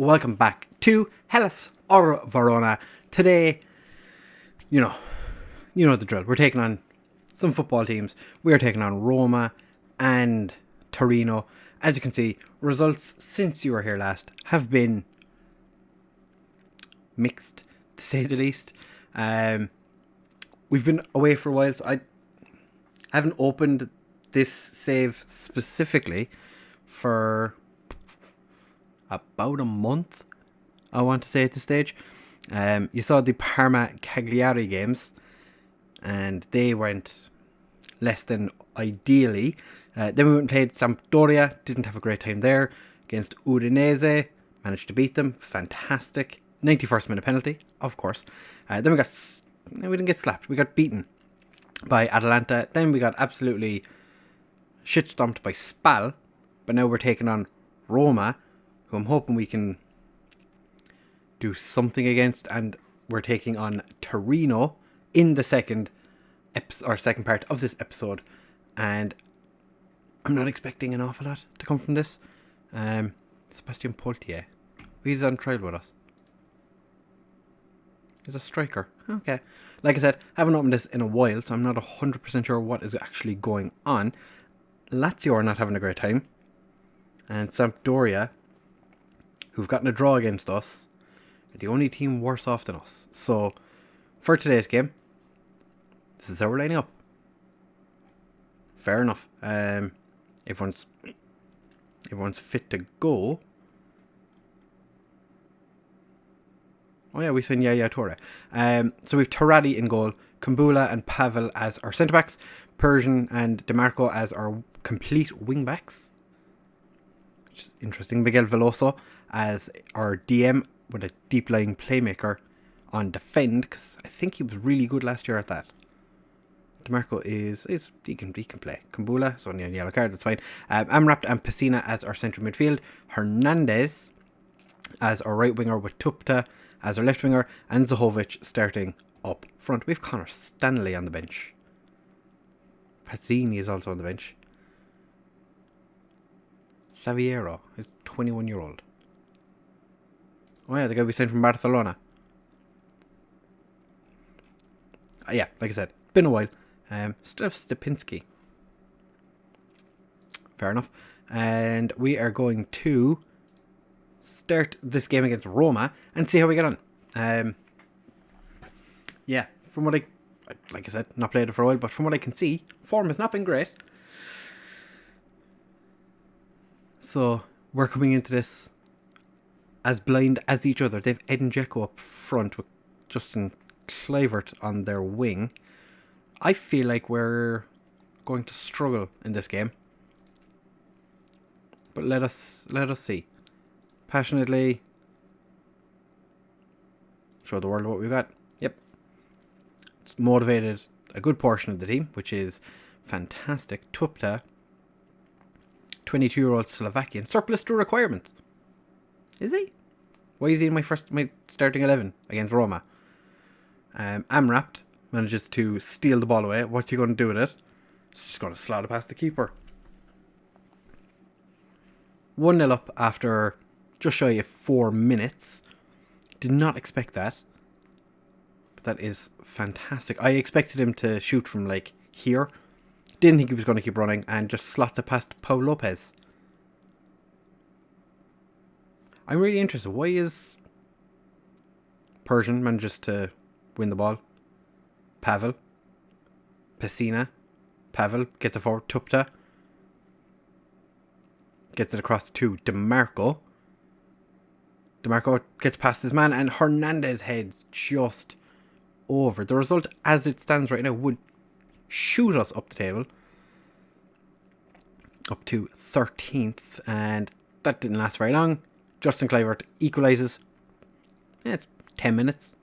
welcome back to Hellas Verona. Today, you know the drill. We're taking on some football teams. We are taking on Roma and Torino. As you can see, results since you were here last have been mixed, to say the least. We've been away for a while, so I haven't opened this save specifically for about a month, I want to say at this stage. You saw the Parma Cagliari games, and they went less than ideally. Then we went and played Sampdoria, didn't have a great time there. Against Udinese, managed to beat them, fantastic. 91st minute penalty, of course. Then we didn't get slapped, we got beaten by Atalanta. Then we got absolutely shit stomped by Spal, but now we're taking on Roma, who I'm hoping we can do something against, and we're taking on Torino in the second part of this episode, and I'm not expecting an awful lot to come from this. Sebastian Poltier, he's on trial with us. He's a striker. Okay. Like I said, I haven't opened this in a while, so I'm not 100% sure what is actually going on. Lazio are not having a great time, and Sampdoria, who've gotten a draw against us, are the only team worse off than us. So, for today's game, this is how we're lining up. Fair enough. Everyone's fit to go. Oh yeah, we signed Yaya Toure. So we've Taradi in goal, Kumbula and Pavel as our centre-backs, Persian and DeMarco as our complete wing-backs, which is interesting. Miguel Veloso as our DM with a deep-lying playmaker on defend, because I think he was really good last year at that. DeMarco he can play. Kumbula is only on yellow card, that's fine. Amrabat and Pessina as our central midfield, Hernandez as our right winger with Tupta as our left winger, and Zahovic starting up front. We have Connor Stanley on the bench. Pazzini is also on the bench. Saviero is 21-year-old. Oh yeah, the guy we signed from Barcelona. Yeah, like I said, been a while. Still have Stepinski. Fair enough. And we are going to start this game against Roma and see how we get on. Yeah, from what like I said, not played it for a while, but from what I can see, form has not been great. So we're coming into this as blind as each other. They've Edin Dzeko up front with Justin Kluivert on their wing. I feel like we're going to struggle in this game, but let us see. Passionately show the world what we've got. Yep, it's motivated a good portion of the team, which is fantastic. Tupta, 22-year-old Slovakian, surplus to requirements. Is he? Why is he in my starting 11 against Roma? Amrabat manages to steal the ball away. What's he going to do with it? He's just going to slot it past the keeper. 1-0 up after just shy of 4 minutes. Did not expect that. But that is fantastic. I expected him to shoot from like here. Didn't think he was going to keep running, and just slots it past Pau Lopez. I'm really interested. Why is Persian manages to win the ball? Pavel. Pessina. Pavel gets it forward. Tupta gets it across to DeMarco. DeMarco gets past his man, and Hernandez heads just over. The result as it stands right now would shoot us up the table. Up to 13th, and that didn't last very long. Justin Kluivert equalises. Yeah, it's 10 minutes.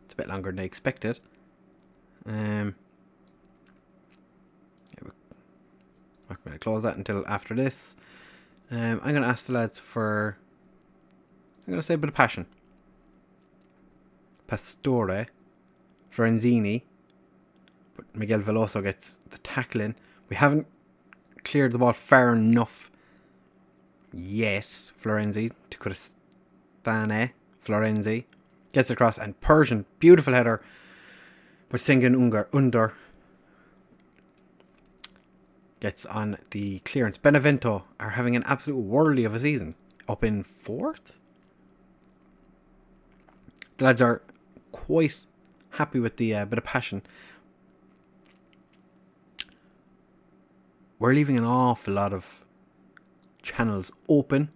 It's a bit longer than I expected. I'm not going to close that until after this. I'm going to ask the lads for, I'm going to say a bit of passion. Pastore, Florenzini, but Miguel Veloso gets the tackle in. We haven't cleared the ball far enough yet, Florenzi, to Florenzi gets across, and Persian, beautiful header, but Singen under gets on the clearance. Benevento are having an absolute whirly of a season, up in 4th. The lads are quite happy with the bit of passion. We're leaving an awful lot of channels open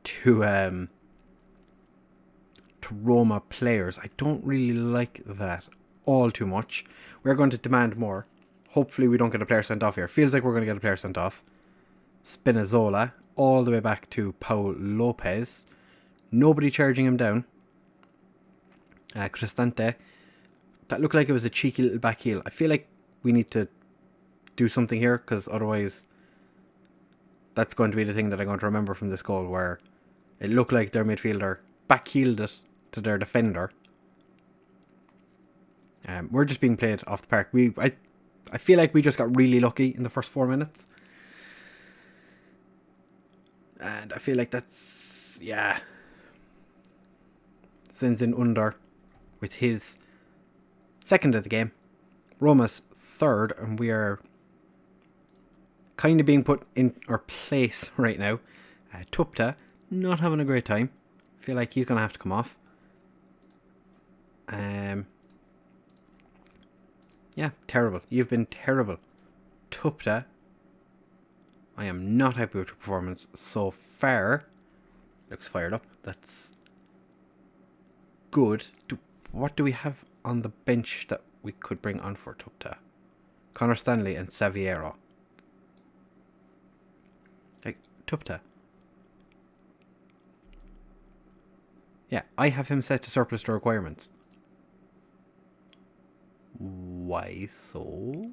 to Roma players. I don't really like that all too much. We're going to demand more. Hopefully we don't get a player sent off here. Feels like we're going to get a player sent off. Spinazzola all the way back to Paul Lopez. Nobody charging him down. Cristante. That looked like it was a cheeky little back heel. I feel like we need to do something here, because otherwise that's going to be the thing that I'm going to remember from this goal, where it looked like their midfielder back-heeled it to their defender. We're just being played off the park. I feel like we just got really lucky in the first 4 minutes. And I feel like that's, yeah. Sends in under with his second of the game. Roma's third, and we are kind of being put in our place right now. Tupta, not having a great time. Feel like he's going to have to come off. Yeah, terrible. You've been terrible. Tupta, I am not happy with your performance so far. Looks fired up. That's good. What do we have on the bench that we could bring on for Tupta? Connor Stanley and Saviero. Like, Tupta. Yeah, I have him set to surplus to requirements. Why so?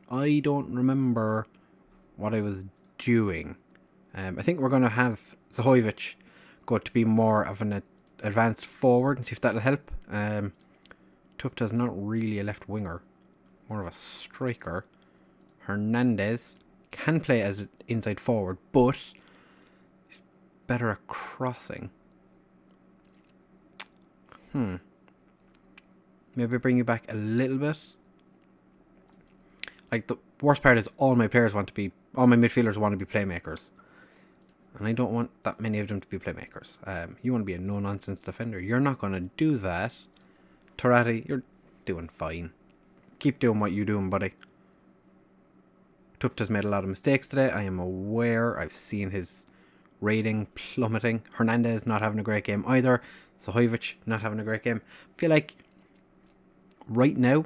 I don't remember what I was doing. I think we're going to have Zahojevic go to be more of an advanced forward and see if that'll help. Tupta's not really a left winger, more of a striker. Hernandez can play as an inside forward, but he's better at crossing. Maybe bring you back a little bit. Like, the worst part is all my midfielders want to be playmakers. And I don't want that many of them to be playmakers. You want to be a no-nonsense defender. You're not going to do that. Torati, you're doing fine. Keep doing what you're doing, buddy. Tupta's made a lot of mistakes today. I am aware. I've seen his rating plummeting. Hernandez not having a great game either. Zahojevic not having a great game. I feel like right now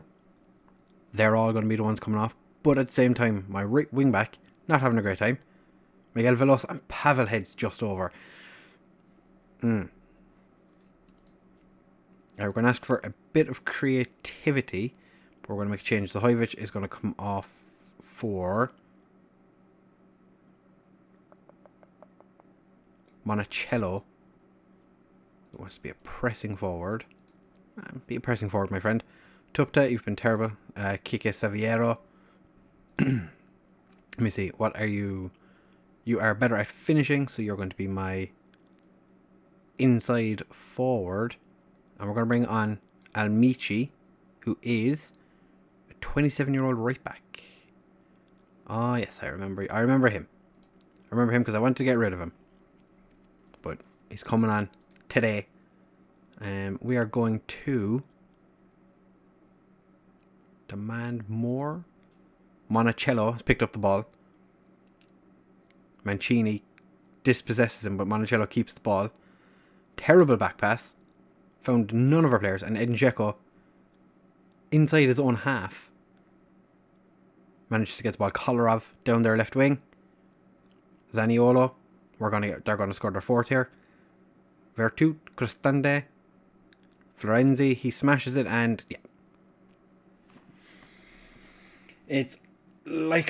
they're all going to be the ones coming off. But at the same time, my right wing back not having a great time. Miguel Veloso and Pavel heads just over. We're going to ask for a bit of creativity. But we're going to make a change. Zahojevic is going to come off for Monticello. It wants to be a pressing forward. Be a pressing forward, my friend. Tupta, you've been terrible. Kike Saviero. Let me see. What are you? You are better at finishing, so you're going to be my inside forward. And we're going to bring on Almichi, who is a 27-year-old right back. Oh, yes, I remember him. I remember him because I wanted to get rid of him. But he's coming on today. We are going to demand more. Monticello has picked up the ball. Mancini dispossesses him, but Monticello keeps the ball. Terrible back pass. Found none of our players. And Edin Dzeko, inside his own half, manages to get the ball. Kolarov down their left wing. Zaniolo. They're going to score their fourth here. Vertut, Cristante, Florenzi. He smashes it, and yeah. It's like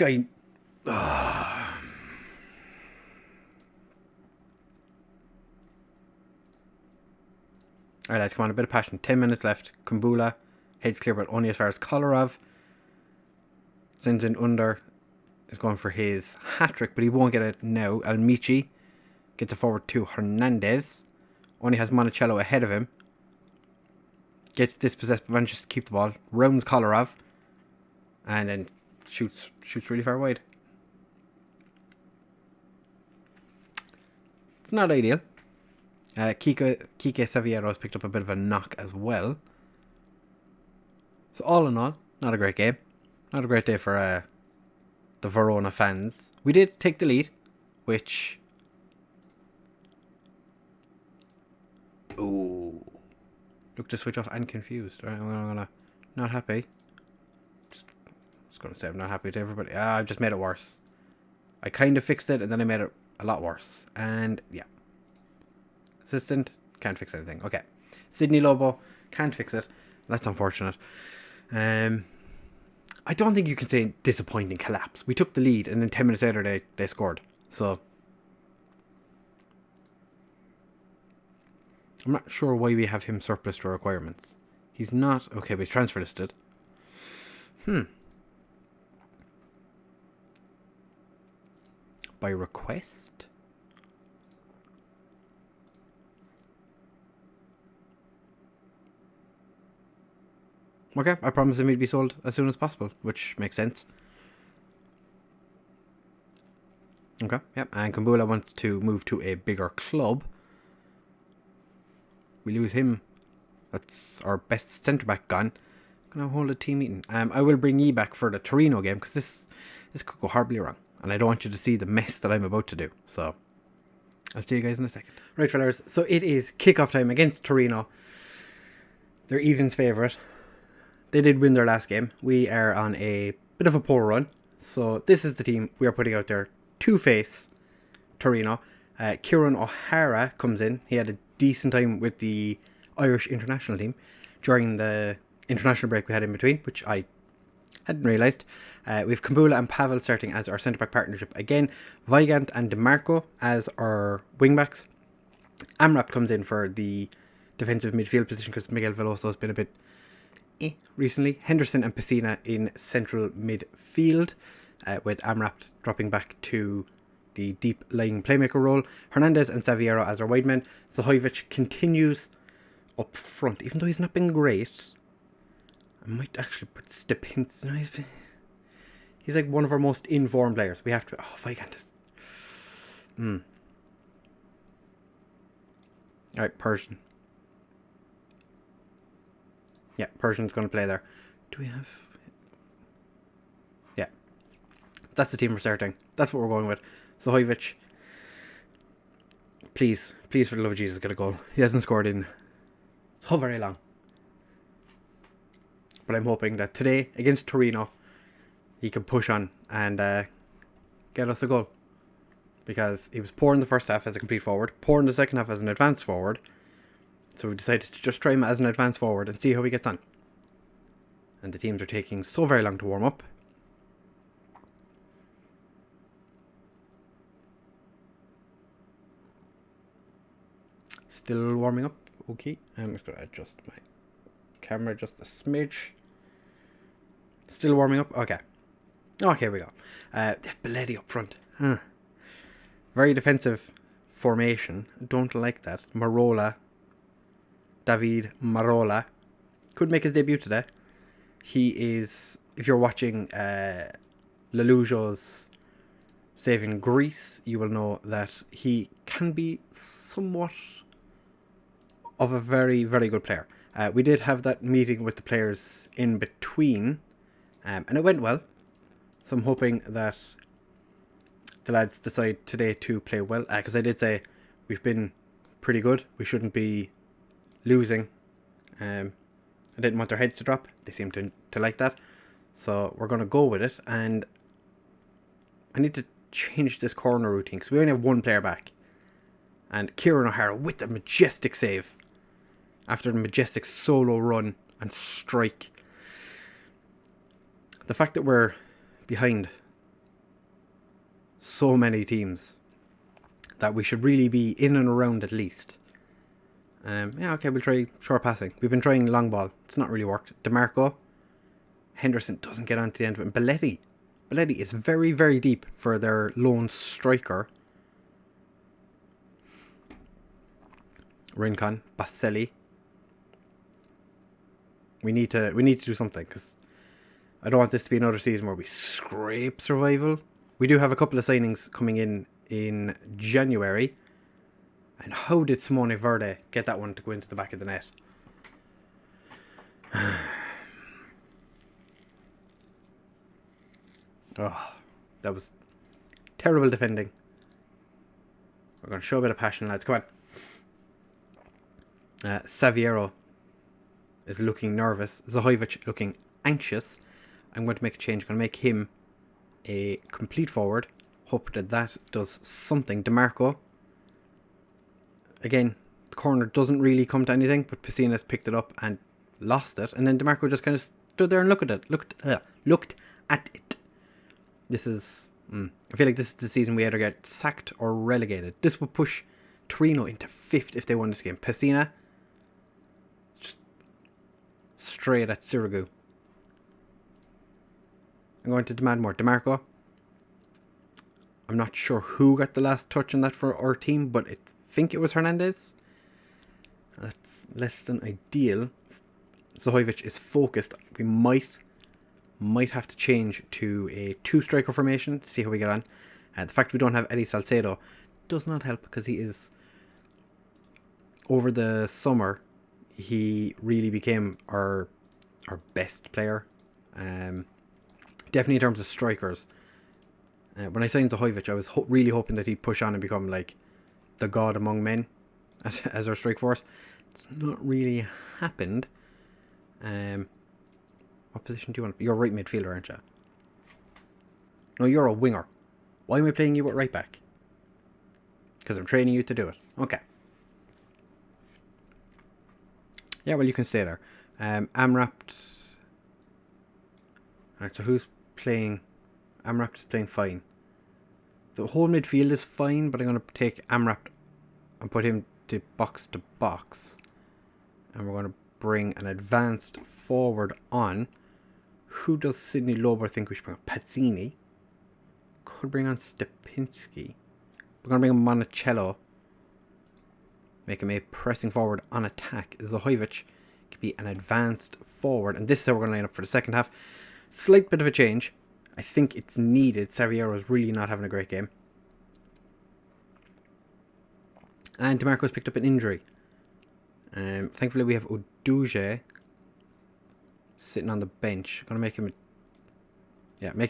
Alright, lads, come on, a bit of passion. 10 minutes left. Kumbula heads clear, but only as far as Kolarov. Sends in under. Is going for his hat-trick, but he won't get it now. Almichi gets it forward to Hernandez. only has Monticello ahead of him. Gets dispossessed, but manages to keep the ball. Rounds Kolarov. And then shoots really far wide. It's not ideal. Kike Saviero has picked up a bit of a knock as well. So all in all, not a great game. Not a great day for the Verona fans. We did take the lead, which... Ooh. Look to switch off and confused. Right, I'm gonna... Not happy. Just gonna say I'm not happy to everybody. I've just made it worse. I kind of fixed it and then I made it a lot worse. And yeah. Assistant, can't fix anything. Okay. Sydney Lobo, can't fix it. That's unfortunate. I don't think you can say disappointing collapse. We took the lead and then 10 minutes later they scored. So I'm not sure why we have him surplus to requirements. He's not... Okay, but he's transfer listed. By request? Okay, I promised him he'd be sold as soon as possible, which makes sense. Okay, yep, and Kumbula wants to move to a bigger club. We lose him. That's our best centre-back gone. I'm going to hold a team meeting. I will bring you back for the Torino game, because this could go horribly wrong. And I don't want you to see the mess that I'm about to do. So, I'll see you guys in a second. Right, fellas, so it is kickoff time against Torino. They're Evans' favourite. They did win their last game. We are on a bit of a poor run. So, this is the team we are putting out there to face Torino. Kieran O'Hara comes in. He had a decent time with the Irish international team during the international break we had in between, which I hadn't realised. We have Kumbula and Pavel starting as our centre-back partnership again. Weigand and DeMarco as our wing-backs. Amrapt comes in for the defensive midfield position because Miguel Veloso has been a bit recently. Henderson and Pessina in central midfield, with Amrapt dropping back to the deep lying playmaker role. Hernandez and Saviero as our wide men. Zahovic continues up front, even though he's not been great. I might actually put Stepins. No, he's like one of our most informed players. We have to... Oh, Weigand is... Alright, Persian. Yeah, Persian's going to play there. Do we have... Yeah. That's the team we're starting. That's what we're going with. Zahovic. Please, for the love of Jesus, get a goal. He hasn't scored in so very long. But I'm hoping that today, against Torino, he can push on and get us a goal. Because he was poor in the first half as a complete forward, poor in the second half as an advanced forward. So we decided to just try him as an advanced forward and see how he gets on. And the teams are taking so very long to warm up. Still warming up. Okay, I'm just going to adjust my camera just a smidge. Still warming up. Okay. Okay, here we go. They have Belletti up front. Very defensive formation. Don't like that. Marola. David Marola. Could make his debut today. He is, if you're watching Lelujo's Saving Greece, you will know that he can be somewhat of a very, very good player. We did have that meeting with the players in between, and it went well. So I'm hoping that the lads decide today to play well, because I did say we've been pretty good. We shouldn't be losing. I didn't want their heads to drop. They seem to like that. So we're going to go with it, and I need to change this corner routine because we only have one player back. And Kieran O'Hara with the majestic save after the majestic solo run and strike. The fact that we're behind so many teams that we should really be in and around at least. Yeah, okay, we'll try short passing. We've been trying long ball. It's not really worked. DeMarco. Henderson doesn't get on to the end of it. Belletti is very, very deep for their lone striker. Rincon, Baselli. We need to do something, because I don't want this to be another season where we scrape survival. We do have a couple of signings coming in January. And how did Simone Verde get that one to go into the back of the net? Oh, that was terrible defending. We're going to show a bit of passion, lads. Come on. Saviero is looking nervous. Zahovic looking anxious. I'm going to make a change. I'm going to make him a complete forward. Hope that does something. DeMarco. Again, the corner doesn't really come to anything, but Piscina's picked it up and lost it. And then DeMarco just kind of stood there and looked at it. This is... I feel like this is the season we either get sacked or relegated. This would push Torino into 5th if they won this game. Piscina, just straight at Sirigu. I'm going to demand more. DeMarco. I'm not sure who got the last touch on that for our team, but I think it was Hernandez. That's less than ideal. Zahovic is focused. We might have to change to a 2-striker formation to see how we get on. The fact we don't have Eddie Salcedo does not help, because he is... Over the summer, he really became our best player. Definitely in terms of strikers. When I signed Zahovic, I was really hoping that he'd push on and become like the god among men as our strike force. It's not really happened. What position do you want? You're a right midfielder, aren't you? No, you're a winger. Why am I playing you at right back? Because I'm training you to do it. Okay. Yeah, well, you can stay there. Amrapt. Alright, so who's playing? Amrapt is playing fine. The whole midfield is fine, but I'm going to take Amrapt and put him to box. And we're going to bring an advanced forward on. Who does Sidney Lober think we should bring on? Pazzini. Could bring on Stepinski. We're going to bring on Monticello. Make him a pressing forward on attack. Zahovic could be an advanced forward. And this is how we're going to line up for the second half. Slight bit of a change. I think it's needed. Saviero is really not having a great game. And DeMarco's picked up an injury. Thankfully we have Uduje sitting on the bench. Gonna make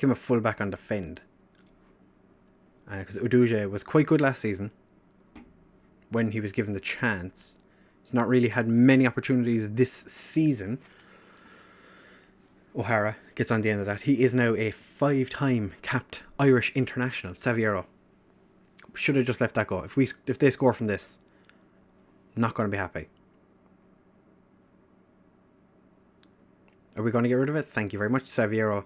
him a fullback on defend. Because Uduje was quite good last season when he was given the chance. He's not really had many opportunities this season. O'Hara gets on the end of that. He is now a 5-time capped Irish international. Saviero. Should have just left that go. If they score from this, not going to be happy. Are we going to get rid of it? Thank you very much, Saviero.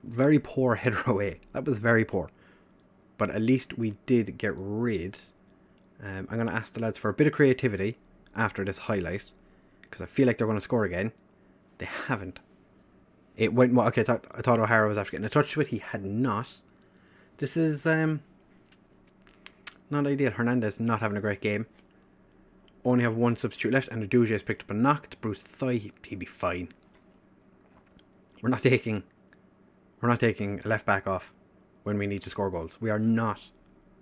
Very poor header away. That was very poor. But at least we did get rid. I'm going to ask the lads for a bit of creativity after this highlight, because I feel like they're going to score again. They haven't. It went... Okay, I thought O'Hara was after getting a touch to it. He had not. This is not ideal. Hernandez not having a great game. Only have one substitute left, and Uduje has picked up a knock to Bruce thigh. He'd be fine. We're not taking a left back off when we need to score goals. We are not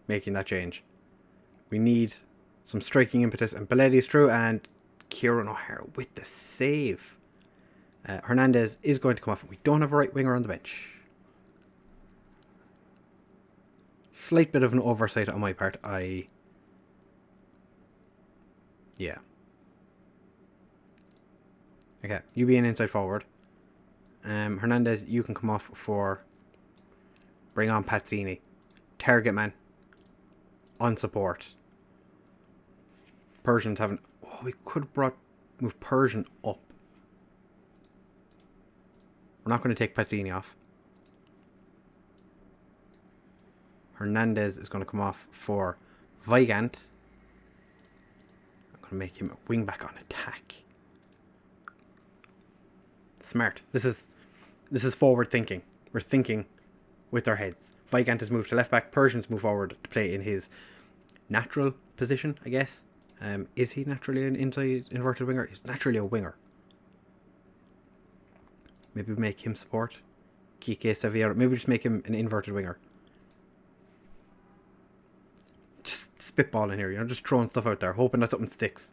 making that change. We need some striking impetus, and Belletti is through, and Kieran O'Hara with the save. Hernandez is going to come off. We don't have a right winger on the bench. Slight bit of an oversight on my part. Yeah. Okay, you be an inside forward. Hernandez, you can come off for... Bring on Pazzini. Target man. On support. Persians haven't... Oh, we could have moved Persian up. We're not going to take Pazzini off. Hernandez is going to come off for Weigand. I'm going to make him a wing back on attack. Smart. This is forward thinking. We're thinking with our heads. Weigand has moved to left back. Persians move forward to play in his natural position, I guess. Is he naturally an inside inverted winger? He's naturally a winger. Maybe make him support. Kike Sevilla. Maybe just make him an inverted winger. Just spitballing here, just throwing stuff out there, hoping that something sticks.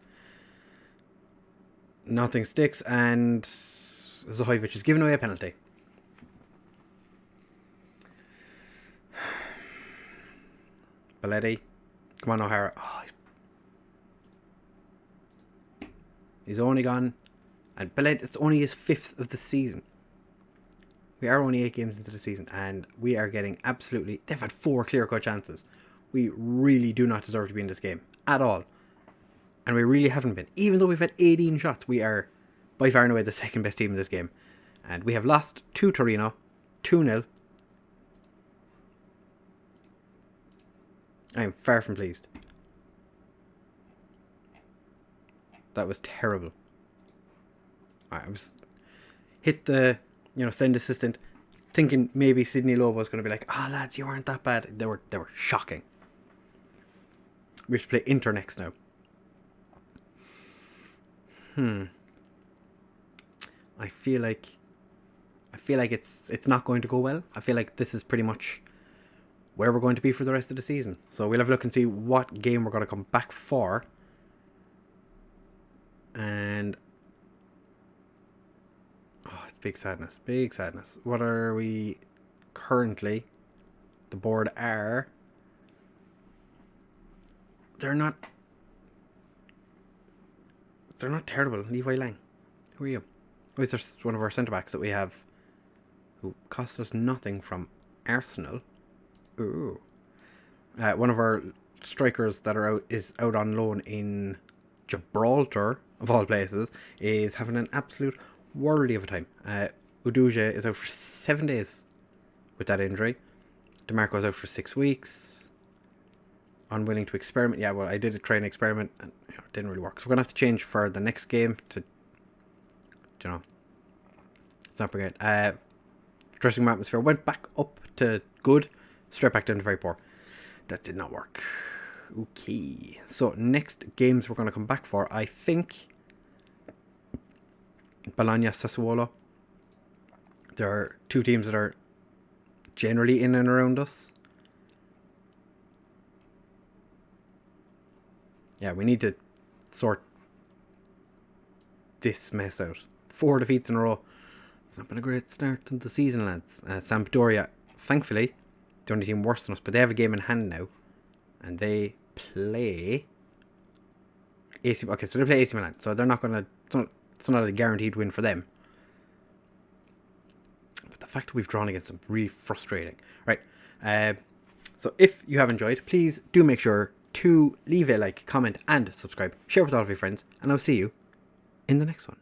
Nothing sticks, and Zahovic is giving away a penalty. Belletti. Come on, O'Hara. Oh, he's only gone. And Belletti, it's only his 5th of the season. We are only 8 games into the season, and we are getting absolutely... They've had 4 clear-cut chances. We really do not deserve to be in this game. At all. And we really haven't been. Even though we've had 18 shots, we are by far and away the second best team in this game. And we have lost to Torino. 2-0. I am far from pleased. That was terrible. Alright, I was... Hit the... send assistant. Thinking maybe Sydney Lobo was going to be like, oh lads, you weren't that bad. They were shocking. We have to play Inter next now. I feel like it's not going to go well. I feel like this is pretty much where we're going to be for the rest of the season. So we'll have a look and see what game we're going to come back for. And it's big sadness. Big sadness. What are we currently? The board are... They're not terrible. Levi Lang. Who are you? Oh, is there one of our centre-backs that we have who cost us nothing from Arsenal? Ooh. One of our strikers that is out on loan in Gibraltar, of all places, is having an absolute worldly of a time. Uduja is out for 7 days with that injury. DeMarco's out for 6 weeks. Unwilling to experiment. Yeah, well, I did a training experiment and it didn't really work. So we're going to have to change for the next game to, it's not brilliant. Dressing room atmosphere went back up to good, straight back down to very poor. That did not work. Okay. So next games we're going to come back for, I think, Bologna, Sassuolo. There are 2 teams that are generally in and around us. Yeah, we need to sort this mess out. 4 defeats in a row. It's not been a great start to the season, lads. Sampdoria, thankfully, the only team worse than us, but they have a game in hand now. And they play AC. Okay, so they play AC Milan. So they're not going to... It's not a guaranteed win for them. But the fact that we've drawn against them, really frustrating. Right. So if you have enjoyed, please do make sure to leave a like, comment and subscribe. Share with all of your friends. And I'll see you in the next one.